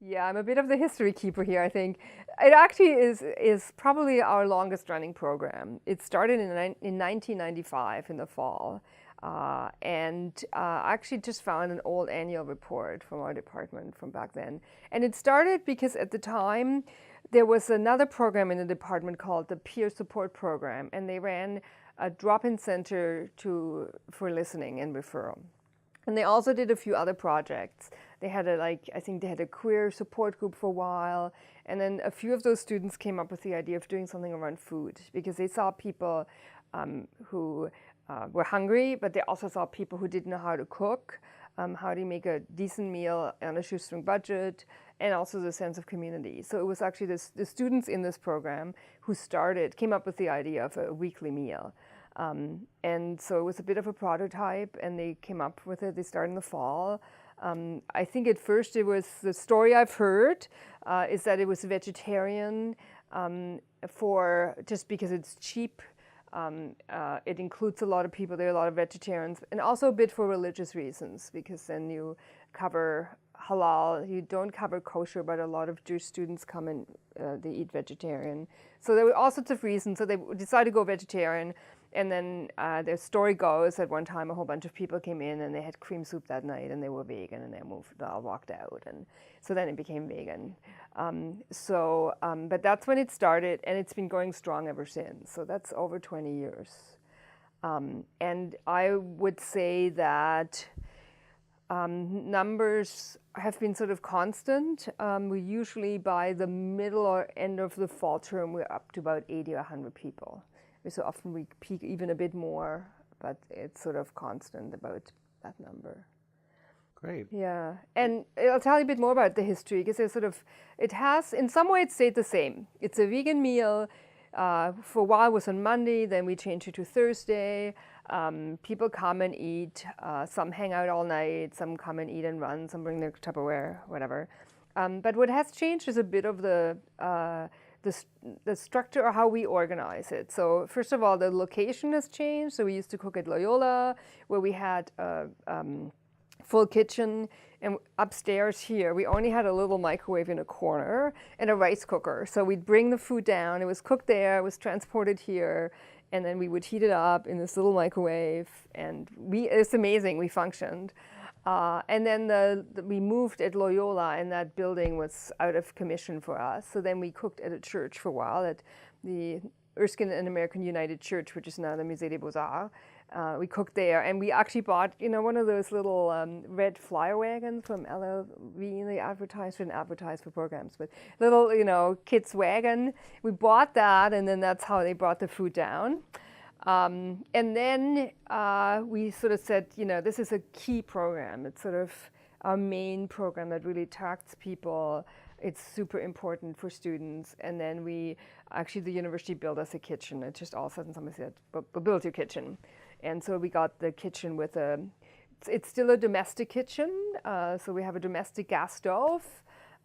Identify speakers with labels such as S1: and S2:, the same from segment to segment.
S1: Yeah, I'm a bit of the history keeper here, I think. It actually is probably our longest running program. It started in 1995 in the fall. And I actually just found an old annual report from our department from back then. And it started because at the time there was another program in the department called the Peer Support Program, and they ran a drop-in center for listening and referral. And they also did a few other projects. They had I think they had a queer support group for a while. And then a few of those students came up with the idea of doing something around food because they saw people who were hungry, but they also saw people who didn't know how to cook, how to make a decent meal on a shoestring budget, and also the sense of community. So it was actually the students in this program who came up with the idea of a weekly meal. And so it was a bit of a prototype, and they came up with it. They started in the fall. I think at first it was, the story I've heard is that it was vegetarian just because it's cheap. It includes a lot of people. There are a lot of vegetarians, and also a bit for religious reasons, because then you cover halal. You don't cover kosher, but a lot of Jewish students come and they eat vegetarian. So there were all sorts of reasons. So they decided to go vegetarian. And then the story goes that one time a whole bunch of people came in and they had cream soup that night and they were vegan, and they all walked out. And so then it became vegan. But that's when it started, and it's been going strong ever since. So that's over 20 years. And I would say that numbers have been sort of constant. We usually, by the middle or end of the fall term, we're up to about 80 or 100 people. So often we peak even a bit more, but it's sort of constant about that number.
S2: Great.
S1: Yeah, and I'll tell you a bit more about the history, because it has, in some way it stayed the same. It's a vegan meal. For a while it was on Monday, then we changed it to Thursday. People come and eat. Some hang out all night, some come and eat and run, some bring their Tupperware, whatever. But what has changed is a bit of the structure or how we organize it. So first of all, the location has changed. So we used to cook at Loyola, where we had a full kitchen, and upstairs here we only had a little microwave in a corner and a rice cooker. So we'd bring the food down, it was cooked there, it was transported here, and then we would heat it up in this little microwave, and it's amazing, we functioned. And then we moved at Loyola, and that building was out of commission for us. So then we cooked at a church for a while, at the Erskine and American United Church, which is now the Musée des Beaux-Arts. We cooked there, and we actually bought, one of those little red flyer wagons from LLV. They advertise for programs, but little, kids wagon. We bought that, and then that's how they brought the food down. And then we sort of said, this is a key program. It's sort of our main program that really attracts people. It's super important for students. And then the university built us a kitchen. It just all of a sudden somebody said, we'll build your kitchen. And so we got the kitchen with it's still a domestic kitchen. So we have a domestic gas stove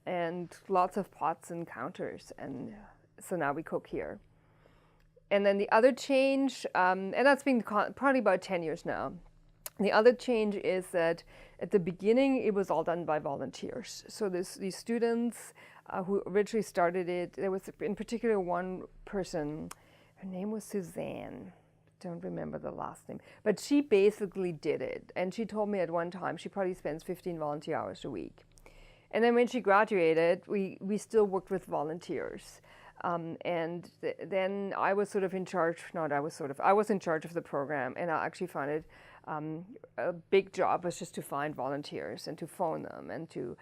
S1: and lots of pots and counters. And so now we cook here. And then the other change, and that's been probably about 10 years now. The other change is that at the beginning, it was all done by volunteers. So these students who originally started it, there was in particular one person, her name was Suzanne. Don't remember the last name, but she basically did it. And she told me at one time, she probably spends 15 volunteer hours a week. And then when she graduated, we still worked with volunteers. Then I was sort of in charge, I was in charge of the program, and I actually found it a big job was just to find volunteers and to phone them and to,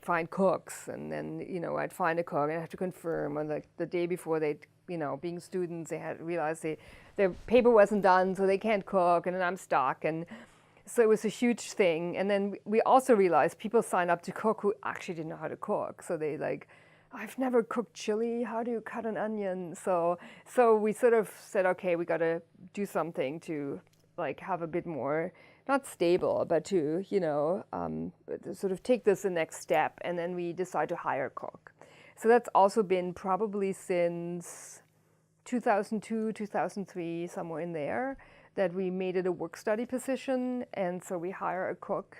S1: find cooks. And then, I'd find a cook and I have to confirm, or the day before being students, they had realized their paper wasn't done, so they can't cook, and then I'm stuck. And so it was a huge thing. And then we also realized people signed up to cook who actually didn't know how to cook. So they I've never cooked chili. How do you cut an onion? So we sort of said, okay, we got to do something to have a bit more, not stable, but to, sort of take this the next step. And then we decided to hire a cook. So that's also been probably since 2002, 2003, somewhere in there, that we made it a work study position. And so we hire a cook.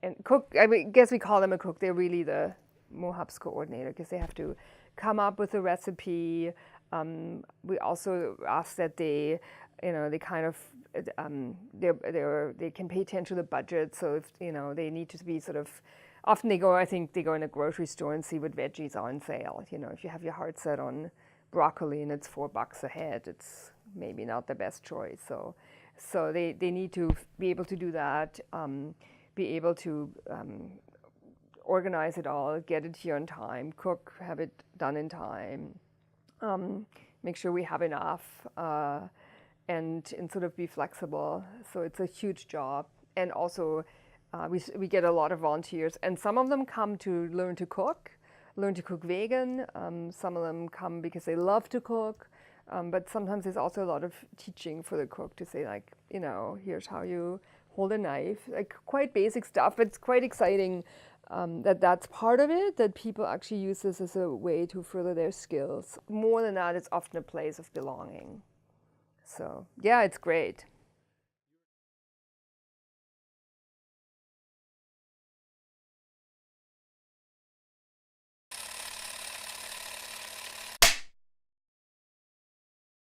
S1: and cook, I mean, guess we call them a cook. They're really the MOHAB's coordinator because they have to come up with a recipe. We also ask that they, they kind of, they can pay attention to the budget. So if, they need to be sort of, often I think they go in a grocery store and see what veggies are on sale. If you have your heart set on broccoli and it's $4 a head, it's maybe not the best choice. So they need to be able to do that, be able to organize it all, get it here on time, cook, have it done in time, make sure we have enough, and sort of be flexible. So it's a huge job. And also we get a lot of volunteers, and some of them come to learn to cook vegan. Some of them come because they love to cook. But sometimes there's also a lot of teaching for the cook to say, like, here's how you hold a knife, like quite basic stuff. But it's quite exciting that's part of it, that people actually use this as a way to further their skills. More than that, it's often a place of belonging. So yeah, it's great.